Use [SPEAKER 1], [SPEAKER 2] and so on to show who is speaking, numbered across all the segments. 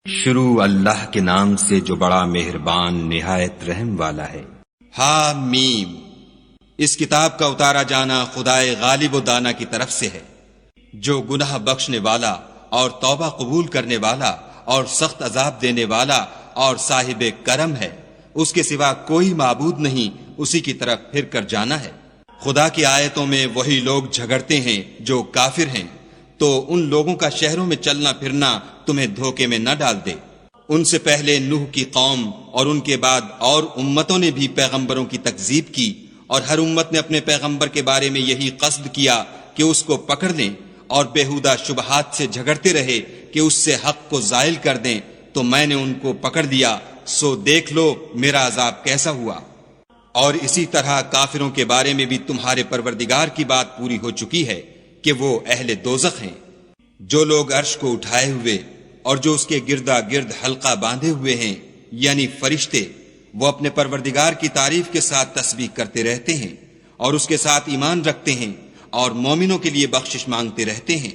[SPEAKER 1] شروع اللہ کے نام سے جو بڑا مہربان نہایت رحم والا ہے۔
[SPEAKER 2] حامیم، اس کتاب کا اتارا جانا خدائے غالب و دانا کی طرف سے ہے، جو گناہ بخشنے والا اور توبہ قبول کرنے والا اور سخت عذاب دینے والا اور صاحب کرم ہے۔ اس کے سوا کوئی معبود نہیں، اسی کی طرف پھر کر جانا ہے۔ خدا کی آیتوں میں وہی لوگ جھگڑتے ہیں جو کافر ہیں، تو ان لوگوں کا شہروں میں چلنا پھرنا تمہیں دھوکے میں نہ ڈال دے۔ ان سے پہلے نوح کی قوم اور ان کے بعد اور امتوں نے بھی پیغمبروں کی تکذیب کی، اور ہر امت نے اپنے پیغمبر کے بارے میں یہی قصد کیا کہ اس کو پکڑ لیں، اور بےہودہ شبہات سے جھگڑتے رہے کہ اس سے حق کو زائل کر دیں، تو میں نے ان کو پکڑ لیا، سو دیکھ لو میرا عذاب کیسا ہوا۔ اور اسی طرح کافروں کے بارے میں بھی تمہارے پروردگار کی بات پوری ہو چکی ہے کہ وہ اہل دوزخ ہیں۔ جو لوگ عرش کو اٹھائے ہوئے اور جو اس کے گردا گرد حلقہ باندھے ہوئے ہیں، یعنی فرشتے، وہ اپنے پروردگار کی تعریف کے ساتھ تسبیح کرتے رہتے ہیں اور اس کے ساتھ ایمان رکھتے ہیں اور مومنوں کے لیے بخشش مانگتے رہتے ہیں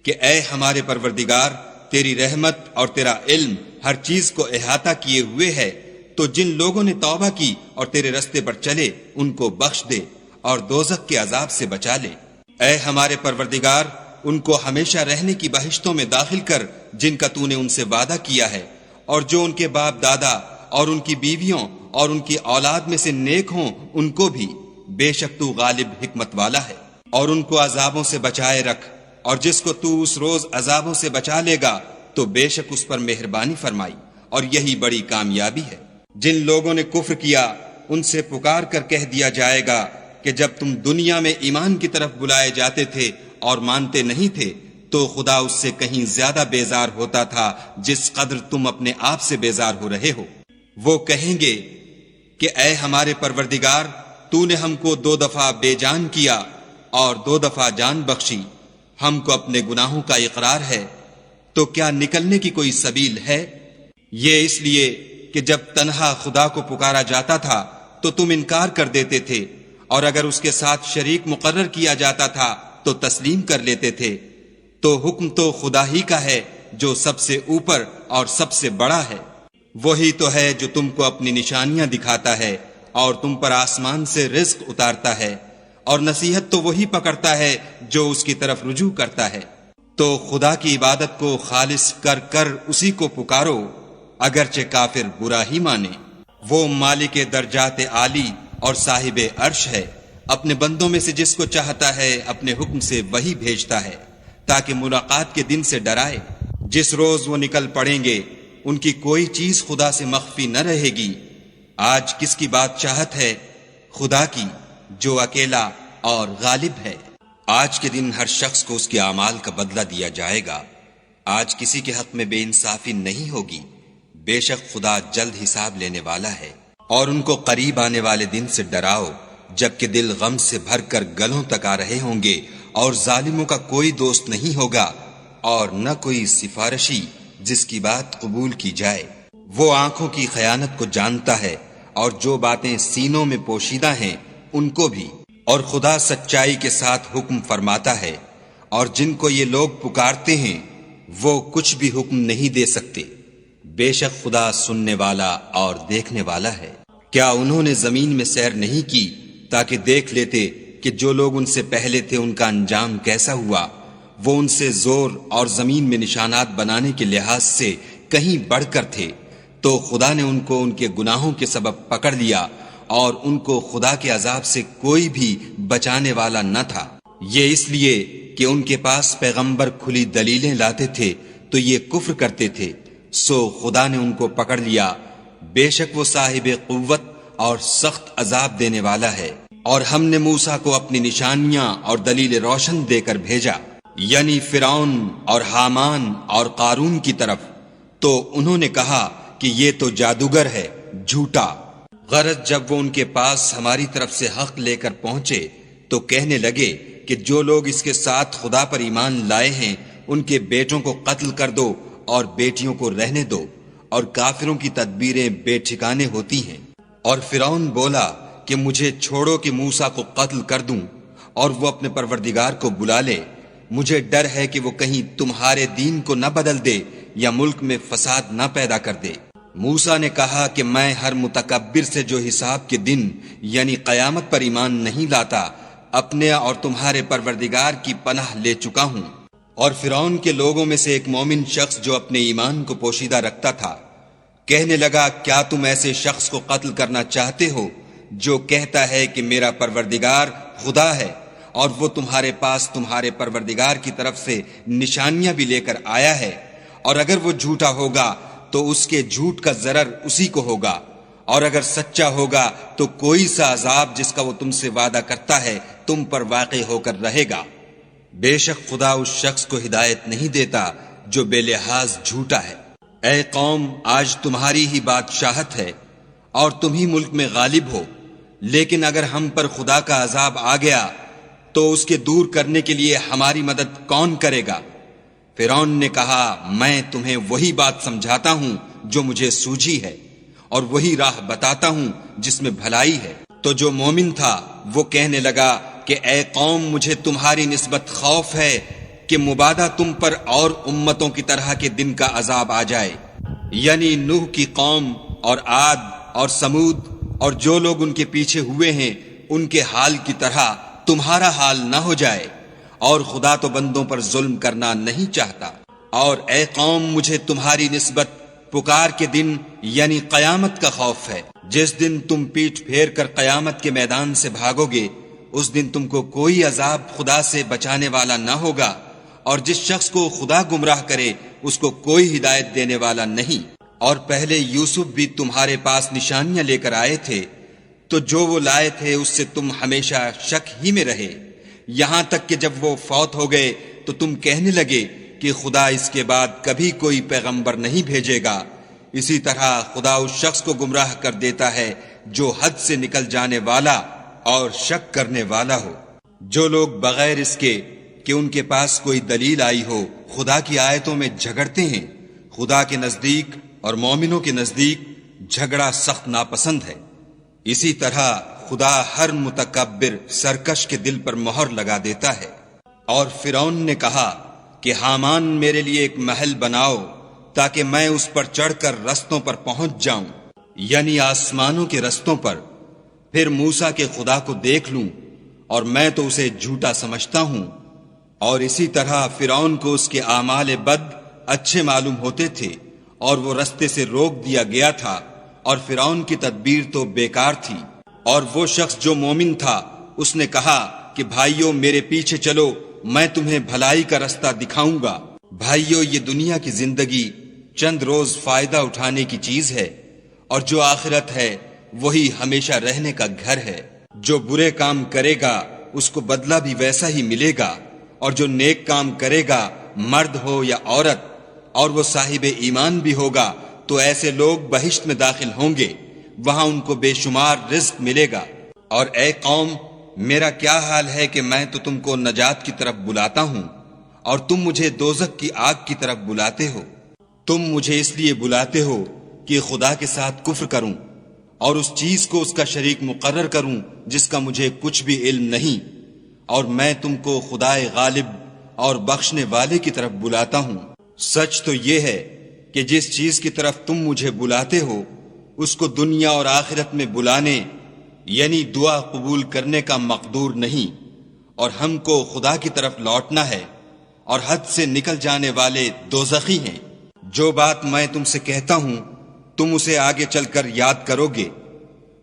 [SPEAKER 2] کہ اے ہمارے پروردگار، تیری رحمت اور تیرا علم ہر چیز کو احاطہ کیے ہوئے ہے، تو جن لوگوں نے توبہ کی اور تیرے رستے پر چلے ان کو بخش دے اور دوزخ کے عذاب سے بچا لے۔ اے ہمارے پروردگار، ان کو ہمیشہ رہنے کی بہشتوں میں داخل کر جن کا تو نے ان سے وعدہ کیا ہے، اور جو ان کے باپ دادا اور ان کی بیویوں اور ان کی اولاد میں سے نیک ہوں ان کو بھی، بے شک تو غالب حکمت والا ہے۔ اور ان کو عذابوں سے بچائے رکھ، اور جس کو تو اس روز عذابوں سے بچا لے گا تو بے شک اس پر مہربانی فرمائی، اور یہی بڑی کامیابی ہے۔ جن لوگوں نے کفر کیا ان سے پکار کر کہہ دیا جائے گا کہ جب تم دنیا میں ایمان کی طرف بلائے جاتے تھے اور مانتے نہیں تھے تو خدا اس سے کہیں زیادہ بیزار ہوتا تھا جس قدر تم اپنے آپ سے بیزار ہو رہے ہو۔ وہ کہیں گے کہ اے ہمارے پروردگار، تو نے ہم کو 2 دفعہ بے جان کیا اور 2 دفعہ جان بخشی، ہم کو اپنے گناہوں کا اقرار ہے، تو کیا نکلنے کی کوئی سبیل ہے؟ یہ اس لیے کہ جب تنہا خدا کو پکارا جاتا تھا تو تم انکار کر دیتے تھے، اور اگر اس کے ساتھ شریک مقرر کیا جاتا تھا تو تسلیم کر لیتے تھے۔ تو حکم تو خدا ہی کا ہے جو سب سے اوپر اور سب سے بڑا ہے۔ وہی تو ہے جو تم کو اپنی نشانیاں دکھاتا ہے اور تم پر آسمان سے رزق اتارتا ہے، اور نصیحت تو وہی پکڑتا ہے جو اس کی طرف رجوع کرتا ہے۔ تو خدا کی عبادت کو خالص کر کر اسی کو پکارو، اگرچہ کافر برا ہی مانے۔ وہ مالک درجات عالی اور صاحب عرش ہے، اپنے بندوں میں سے جس کو چاہتا ہے اپنے حکم سے وہی بھیجتا ہے، تاکہ ملاقات کے دن سے ڈرائے۔ جس روز وہ نکل پڑیں گے ان کی کوئی چیز خدا سے مخفی نہ رہے گی۔ آج کس کی بادشاہت ہے؟ خدا کی، جو اکیلا اور غالب ہے۔ آج کے دن ہر شخص کو اس کے اعمال کا بدلہ دیا جائے گا۔ آج کسی کے حق میں بے انصافی نہیں ہوگی، بے شک خدا جلد حساب لینے والا ہے۔ اور ان کو قریب آنے والے دن سے ڈراؤ جبکہ دل غم سے بھر کر گلوں تک آ رہے ہوں گے، اور ظالموں کا کوئی دوست نہیں ہوگا اور نہ کوئی سفارشی جس کی بات قبول کی جائے۔ وہ آنکھوں کی خیانت کو جانتا ہے اور جو باتیں سینوں میں پوشیدہ ہیں ان کو بھی، اور خدا سچائی کے ساتھ حکم فرماتا ہے، اور جن کو یہ لوگ پکارتے ہیں وہ کچھ بھی حکم نہیں دے سکتے، بے شک خدا سننے والا اور دیکھنے والا ہے۔ کیا انہوں نے زمین میں سیر نہیں کی تاکہ دیکھ لیتے کہ جو لوگ ان سے پہلے تھے ان کا انجام کیسا ہوا؟ وہ ان سے زور اور زمین میں نشانات بنانے کے لحاظ سے کہیں بڑھ کر تھے، تو خدا نے ان کو ان کے گناہوں کے سبب پکڑ لیا، اور ان کو خدا کے عذاب سے کوئی بھی بچانے والا نہ تھا۔ یہ اس لیے کہ ان کے پاس پیغمبر کھلی دلیلیں لاتے تھے تو یہ کفر کرتے تھے، سو خدا نے ان کو پکڑ لیا۔ بے شک وہ صاحب قوت اور سخت عذاب دینے والا ہے۔ اور ہم نے موسیٰ کو اپنی نشانیاں اور دلیل روشن دے کر بھیجا، یعنی فرعون اور حامان اور قارون کی طرف، تو انہوں نے کہا کہ یہ تو جادوگر ہے، جھوٹا۔ غرض جب وہ ان کے پاس ہماری طرف سے حق لے کر پہنچے تو کہنے لگے کہ جو لوگ اس کے ساتھ خدا پر ایمان لائے ہیں ان کے بیٹوں کو قتل کر دو اور بیٹیوں کو رہنے دو، اور کافروں کی تدبیریں بے ٹھکانے ہوتی ہیں۔ اور فرعون بولا کہ مجھے چھوڑو کہ موسیٰ کو قتل کر دوں اور وہ اپنے پروردگار کو بلا لے، مجھے ڈر ہے کہ وہ کہیں تمہارے دین کو نہ بدل دے یا ملک میں فساد نہ پیدا کر دے۔ موسیٰ نے کہا کہ میں ہر متکبر سے جو حساب کے دن یعنی قیامت پر ایمان نہیں لاتا اپنے اور تمہارے پروردگار کی پناہ لے چکا ہوں۔ اور فرعون کے لوگوں میں سے ایک مومن شخص جو اپنے ایمان کو پوشیدہ رکھتا تھا کہنے لگا، کیا تم ایسے شخص کو قتل کرنا چاہتے ہو جو کہتا ہے کہ میرا پروردگار خدا ہے، اور وہ تمہارے پاس تمہارے پروردگار کی طرف سے نشانیاں بھی لے کر آیا ہے، اور اگر وہ جھوٹا ہوگا تو اس کے جھوٹ کا ضرر اسی کو ہوگا، اور اگر سچا ہوگا تو کوئی سا عذاب جس کا وہ تم سے وعدہ کرتا ہے تم پر واقع ہو کر رہے گا۔ بے شک خدا اس شخص کو ہدایت نہیں دیتا جو بے لحاظ جھوٹا ہے۔ اے قوم، آج تمہاری ہی بادشاہت ہے اور تم ہی ملک میں غالب ہو، لیکن اگر ہم پر خدا کا عذاب آ گیا تو اس کے دور کرنے کے لیے ہماری مدد کون کرے گا؟ فرعون نے کہا، میں تمہیں وہی بات سمجھاتا ہوں جو مجھے سوجھی ہے، اور وہی راہ بتاتا ہوں جس میں بھلائی ہے۔ تو جو مومن تھا وہ کہنے لگا کہ اے قوم، مجھے تمہاری نسبت خوف ہے کہ مبادا تم پر اور امتوں کی طرح کے دن کا عذاب آ جائے، یعنی نوح کی قوم اور عاد اور سمود اور جو لوگ ان کے پیچھے ہوئے ہیں ان کے حال کی طرح تمہارا حال نہ ہو جائے، اور خدا تو بندوں پر ظلم کرنا نہیں چاہتا۔ اور اے قوم، مجھے تمہاری نسبت پکار کے دن یعنی قیامت کا خوف ہے۔ جس دن تم پیٹھ پھیر کر قیامت کے میدان سے بھاگو گے اس دن تم کو کوئی عذاب خدا سے بچانے والا نہ ہوگا، اور جس شخص کو خدا گمراہ کرے اس کو کوئی ہدایت دینے والا نہیں۔ اور پہلے یوسف بھی تمہارے پاس نشانیاں لے کر آئے تھے، تو جو وہ لائے تھے اس سے تم ہمیشہ شک ہی میں رہے، یہاں تک کہ جب وہ فوت ہو گئے تو تم کہنے لگے کہ خدا اس کے بعد کبھی کوئی پیغمبر نہیں بھیجے گا۔ اسی طرح خدا اس شخص کو گمراہ کر دیتا ہے جو حد سے نکل جانے والا اور شک کرنے والا ہو۔ جو لوگ بغیر اس کے کہ ان کے پاس کوئی دلیل آئی ہو خدا کی آیتوں میں جھگڑتے ہیں، خدا کے نزدیک اور مومنوں کے نزدیک جھگڑا سخت ناپسند ہے۔ اسی طرح خدا ہر متکبر سرکش کے دل پر مہر لگا دیتا ہے۔ اور فرعون نے کہا کہ حامان میرے لیے ایک محل بناؤ تاکہ میں اس پر چڑھ کر رستوں پر پہنچ جاؤں، یعنی آسمانوں کے رستوں پر، پھر موسیٰ کے خدا کو دیکھ لوں، اور میں تو اسے جھوٹا سمجھتا ہوں۔ اور اسی طرح فرعون کو اس کے اعمال بد اچھے معلوم ہوتے تھے اور وہ رستے سے روک دیا گیا تھا، اور فرعون کی تدبیر تو بیکار تھی۔ اور وہ شخص جو مومن تھا اس نے کہا کہ بھائیو میرے پیچھے چلو، میں تمہیں بھلائی کا رستہ دکھاؤں گا۔ بھائیو، یہ دنیا کی زندگی چند روز فائدہ اٹھانے کی چیز ہے، اور جو آخرت ہے وہی ہمیشہ رہنے کا گھر ہے۔ جو برے کام کرے گا اس کو بدلہ بھی ویسا ہی ملے گا، اور جو نیک کام کرے گا مرد ہو یا عورت اور وہ صاحب ایمان بھی ہوگا تو ایسے لوگ بہشت میں داخل ہوں گے، وہاں ان کو بے شمار رزق ملے گا۔ اور اے قوم، میرا کیا حال ہے کہ میں تو تم کو نجات کی طرف بلاتا ہوں اور تم مجھے دوزخ کی آگ کی طرف بلاتے ہو۔ تم مجھے اس لیے بلاتے ہو کہ خدا کے ساتھ کفر کروں اور اس چیز کو اس کا شریک مقرر کروں جس کا مجھے کچھ بھی علم نہیں، اور میں تم کو خدائے غالب اور بخشنے والے کی طرف بلاتا ہوں۔ سچ تو یہ ہے کہ جس چیز کی طرف تم مجھے بلاتے ہو اس کو دنیا اور آخرت میں بلانے یعنی دعا قبول کرنے کا مقدور نہیں، اور ہم کو خدا کی طرف لوٹنا ہے، اور حد سے نکل جانے والے دوزخی ہیں۔ جو بات میں تم سے کہتا ہوں تم اسے آگے چل کر یاد کرو گے،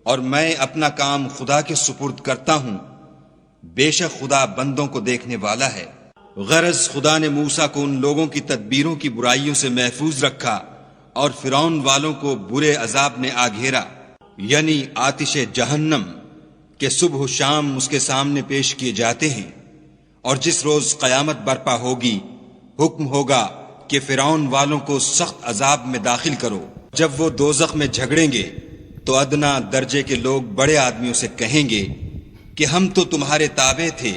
[SPEAKER 2] اور میں اپنا کام خدا کے سپرد کرتا ہوں، بے شک خدا بندوں کو دیکھنے والا ہے۔ غرض خدا نے موسیٰ کو ان لوگوں کی تدبیروں کی برائیوں سے محفوظ رکھا، اور فرعون والوں کو برے عذاب نے آ گھیرا، یعنی آتش جہنم کہ صبح و شام اس کے سامنے پیش کیے جاتے ہیں۔ اور جس روز قیامت برپا ہوگی حکم ہوگا کہ فرعون والوں کو سخت عذاب میں داخل کرو۔ جب وہ دوزخ میں جھگڑیں گے تو ادنا درجے کے لوگ بڑے آدمیوں سے کہیں گے کہ ہم تو تمہارے تابع تھے،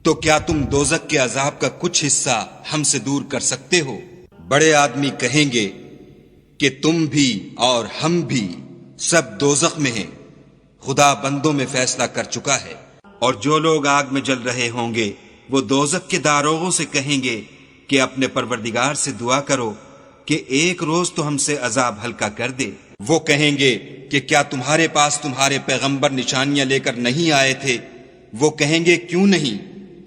[SPEAKER 2] تو کیا تم دوزخ کے عذاب کا کچھ حصہ ہم سے دور کر سکتے ہو؟ بڑے آدمی کہیں گے کہ تم بھی اور ہم بھی سب دوزخ میں ہیں، خدا بندوں میں فیصلہ کر چکا ہے۔ اور جو لوگ آگ میں جل رہے ہوں گے وہ دوزخ کے داروغوں سے کہیں گے کہ اپنے پروردگار سے دعا کرو
[SPEAKER 1] کہ ایک روز تو ہم سے عذاب ہلکا کر دے۔
[SPEAKER 2] وہ کہیں گے کہ کیا تمہارے پاس تمہارے پیغمبر نشانیاں لے کر نہیں آئے تھے؟ وہ کہیں گے کیوں نہیں؟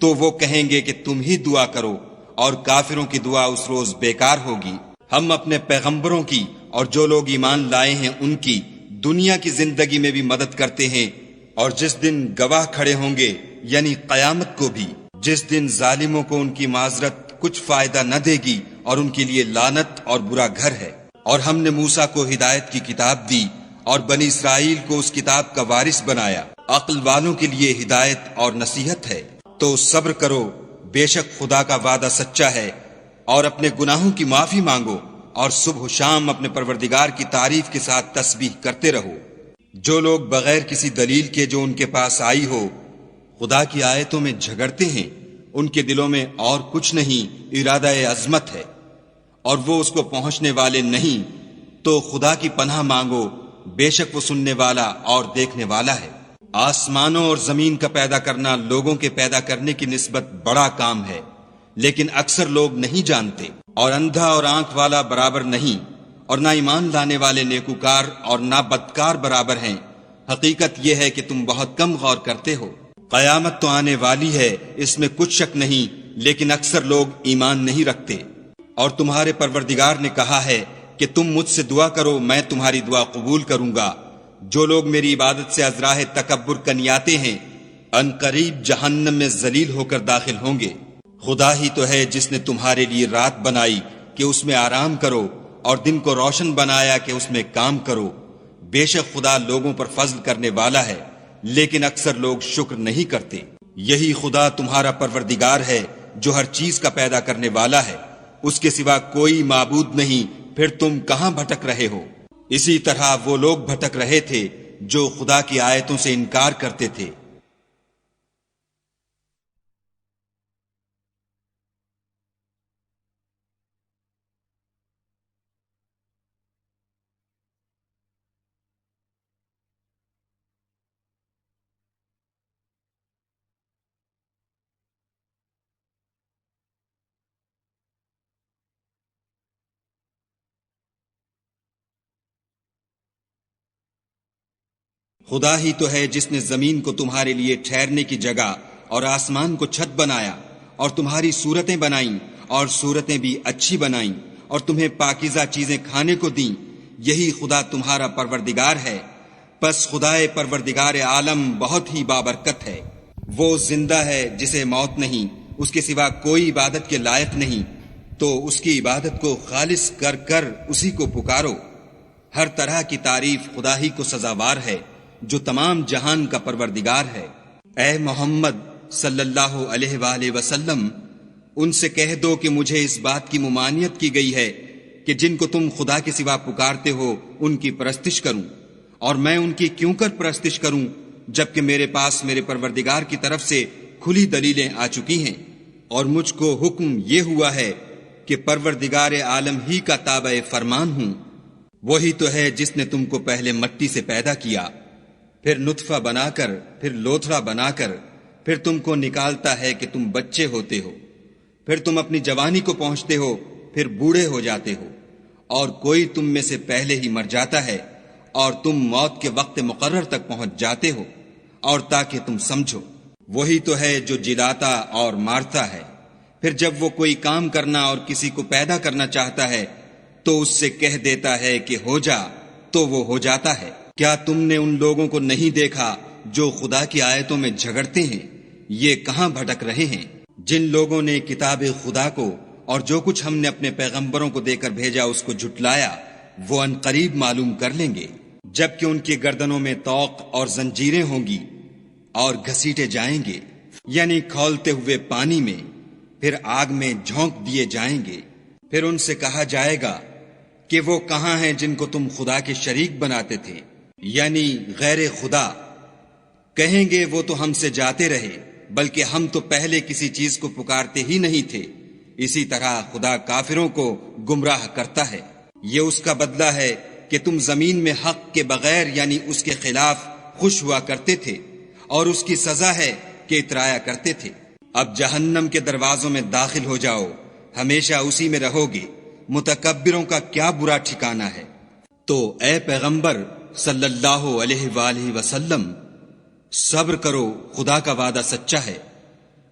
[SPEAKER 2] تو وہ کہیں گے کہ تم ہی دعا کرو، اور کافروں کی دعا اس روز بیکار ہوگی۔ ہم اپنے پیغمبروں کی اور جو لوگ ایمان لائے ہیں ان کی دنیا کی زندگی میں بھی مدد کرتے ہیں، اور جس دن گواہ کھڑے ہوں گے یعنی قیامت کو بھی، جس دن ظالموں کو ان کی معذرت کچھ فائدہ نہ دے گی اور ان کے لیے لعنت اور برا گھر ہے۔ اور ہم نے موسیٰ کو ہدایت کی کتاب دی اور بنی اسرائیل کو اس کتاب کا وارث بنایا۔ عقل والوں کے لیے ہدایت اور نصیحت ہے۔ تو صبر کرو، بے شک خدا کا وعدہ سچا ہے، اور اپنے گناہوں کی معافی مانگو، اور صبح و شام اپنے پروردگار کی تعریف کے ساتھ تسبیح کرتے رہو۔ جو لوگ بغیر کسی دلیل کے جو ان کے پاس آئی ہو خدا کی آیتوں میں جھگڑتے ہیں، ان کے دلوں میں اور کچھ نہیں، ارادہ عظمت ہے، اور وہ اس کو پہنچنے والے نہیں۔ تو خدا کی پناہ مانگو، بے شک وہ سننے والا اور دیکھنے والا ہے۔ آسمانوں اور زمین کا پیدا کرنا لوگوں کے پیدا کرنے کی نسبت بڑا کام ہے، لیکن اکثر لوگ نہیں جانتے۔ اور اندھا اور آنکھ والا برابر نہیں، اور نہ ایمان لانے والے نیکوکار اور نہ بدکار برابر ہیں۔ حقیقت یہ ہے کہ تم بہت کم غور کرتے ہو۔ قیامت تو آنے والی ہے، اس میں کچھ شک نہیں، لیکن اکثر لوگ ایمان نہیں رکھتے۔ اور تمہارے پروردگار نے کہا ہے کہ تم مجھ سے دعا کرو، میں تمہاری دعا قبول کروں گا۔ جو لوگ میری عبادت سے از راہ تکبر کنیاتے ہیں، ان قریب جہنم میں ذلیل ہو کر داخل ہوں گے۔ خدا ہی تو ہے جس نے تمہارے لیے رات بنائی کہ اس میں آرام کرو، اور دن کو روشن بنایا کہ اس میں کام کرو۔ بے شک خدا لوگوں پر فضل کرنے والا ہے، لیکن اکثر لوگ شکر نہیں کرتے۔ یہی خدا تمہارا پروردگار ہے جو ہر چیز کا پیدا کرنے والا ہے، اس کے سوا کوئی معبود نہیں، پھر تم کہاں بھٹک رہے ہو؟ اسی طرح وہ لوگ بھٹک رہے تھے جو خدا کی آیتوں سے انکار کرتے تھے۔ خدا ہی تو ہے جس نے زمین کو تمہارے لیے ٹھہرنے کی جگہ اور آسمان کو چھت بنایا، اور تمہاری صورتیں بنائیں، اور صورتیں بھی اچھی بنائیں، اور تمہیں پاکیزہ چیزیں کھانے کو دیں۔ یہی خدا تمہارا پروردگار ہے۔ پس خدائے پروردگار عالم بہت ہی بابرکت ہے۔ وہ زندہ ہے جسے موت نہیں، اس کے سوا کوئی عبادت کے لائق نہیں، تو اس کی عبادت کو خالص کر کر اسی کو پکارو۔ ہر طرح کی تعریف خدا ہی کو سزاوار ہے جو تمام جہان کا پروردگار ہے۔ اے محمد صلی اللہ علیہ وآلہ وسلم، ان سے کہہ دو کہ مجھے اس بات کی ممانعت کی گئی ہے کہ جن کو تم خدا کے سوا پکارتے ہو ان کی پرستش کروں، اور میں ان کی کیوں کر پرستش کروں جبکہ میرے پاس میرے پروردگار کی طرف سے کھلی دلیلیں آ چکی ہیں، اور مجھ کو حکم یہ ہوا ہے کہ پروردگار عالم ہی کا تابع فرمان ہوں۔ وہی تو ہے جس نے تم کو پہلے مٹی سے پیدا کیا، پھر نطفہ بنا کر، پھر لوتھڑا بنا کر، پھر تم کو نکالتا ہے کہ تم بچے ہوتے ہو، پھر تم اپنی جوانی کو پہنچتے ہو، پھر بوڑھے ہو جاتے ہو، اور کوئی تم میں سے پہلے ہی مر جاتا ہے، اور تم موت کے وقت مقرر تک پہنچ جاتے ہو، اور تاکہ تم سمجھو۔ وہی تو ہے جو جلاتا اور مارتا ہے، پھر جب وہ کوئی کام کرنا اور کسی کو پیدا کرنا چاہتا ہے تو اس سے کہہ دیتا ہے کہ ہو جا، تو وہ ہو جاتا ہے۔ کیا تم نے ان لوگوں کو نہیں دیکھا جو خدا کی آیتوں میں جھگڑتے ہیں؟ یہ کہاں بھٹک رہے ہیں؟ جن لوگوں نے کتاب خدا کو اور جو کچھ ہم نے اپنے پیغمبروں کو دے کر بھیجا اس کو جھٹلایا، وہ ان قریب معلوم کر لیں گے، جبکہ ان کی گردنوں میں طوق اور زنجیریں ہوں گی، اور گھسیٹے جائیں گے، یعنی کھولتے ہوئے پانی میں، پھر آگ میں جھونک دیے جائیں گے۔ پھر ان سے کہا جائے گا کہ وہ کہاں ہیں جن کو تم خدا کے شریک بناتے تھے، یعنی غیر خدا؟ کہیں گے وہ تو ہم سے جاتے رہے، بلکہ ہم تو پہلے کسی چیز کو پکارتے ہی نہیں تھے۔ اسی طرح خدا کافروں کو گمراہ کرتا ہے۔ یہ اس کا بدلہ ہے کہ تم زمین میں حق کے بغیر یعنی اس کے خلاف خوش ہوا کرتے تھے، اور اس کی سزا ہے کہ اترایا کرتے تھے۔ اب جہنم کے دروازوں میں داخل ہو جاؤ، ہمیشہ اسی میں رہو گے، متکبروں کا کیا برا ٹھکانہ ہے۔ تو اے پیغمبر صلی اللہ علیہ وآلہ وسلم، صبر کرو، خدا کا وعدہ سچا ہے۔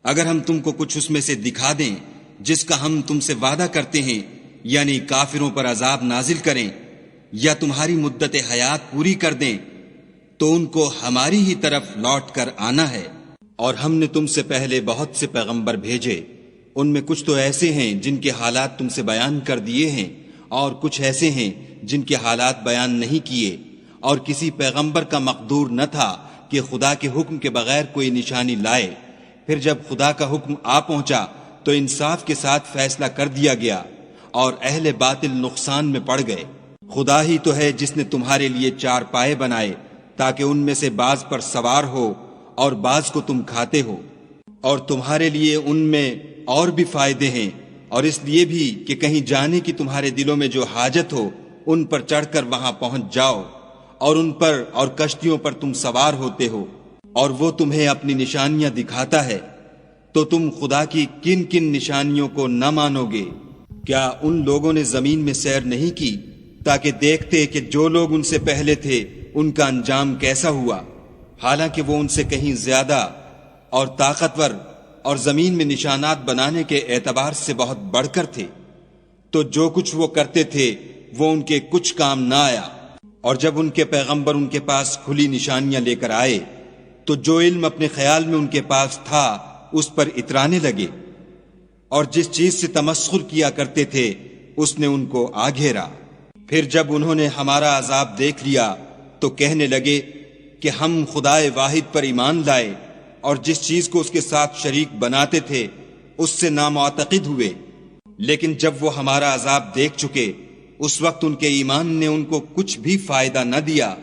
[SPEAKER 2] اگر ہم تم کو کچھ اس میں سے دکھا دیں جس کا ہم تم سے وعدہ کرتے ہیں، یعنی کافروں پر عذاب نازل کریں یا تمہاری مدت حیات پوری کر دیں، تو ان کو ہماری ہی طرف لوٹ کر آنا ہے۔ اور ہم نے تم سے پہلے بہت سے پیغمبر بھیجے، ان میں کچھ تو ایسے ہیں جن کے حالات تم سے بیان کر دیے ہیں، اور کچھ ایسے ہیں جن کے حالات بیان نہیں کیے، اور کسی پیغمبر کا مقدور نہ تھا کہ خدا کے حکم کے بغیر کوئی نشانی لائے۔ پھر جب خدا کا حکم آ پہنچا تو انصاف کے ساتھ فیصلہ کر دیا گیا، اور اہل باطل نقصان میں پڑ گئے۔ خدا ہی تو ہے جس نے تمہارے لیے 4 پائے بنائے تاکہ ان میں سے بعض پر سوار ہو اور بعض کو تم کھاتے ہو، اور تمہارے لیے ان میں اور بھی فائدے ہیں، اور اس لیے بھی کہ کہیں جانے کی تمہارے دلوں میں جو حاجت ہو ان پر چڑھ کر وہاں پہنچ جاؤ، اور ان پر اور کشتیوں پر تم سوار ہوتے ہو، اور وہ تمہیں اپنی نشانیاں دکھاتا ہے۔ تو تم خدا کی کن کن نشانیوں کو نہ مانو گے؟ کیا ان لوگوں نے زمین میں سیر نہیں کی تاکہ دیکھتے کہ جو لوگ ان سے پہلے تھے ان کا انجام کیسا ہوا، حالانکہ وہ ان سے کہیں زیادہ اور طاقتور اور زمین میں نشانات بنانے کے اعتبار سے بہت بڑھ کر تھے؟ تو جو کچھ وہ کرتے تھے وہ ان کے کچھ کام نہ آیا، اور جب ان کے پیغمبر ان کے پاس کھلی نشانیاں لے کر آئے تو جو علم اپنے خیال میں ان کے پاس تھا اس پر اترانے لگے، اور جس چیز سے تمسخر کیا کرتے تھے اس نے ان کو آ گھیرا۔ پھر جب انہوں نے ہمارا عذاب دیکھ لیا تو کہنے لگے کہ ہم خدائے واحد پر ایمان لائے، اور جس چیز کو اس کے ساتھ شریک بناتے تھے اس سے نامعتقد ہوئے۔ لیکن جب وہ ہمارا عذاب دیکھ چکے اس وقت ان کے ایمان نے ان کو کچھ بھی فائدہ نہ دیا،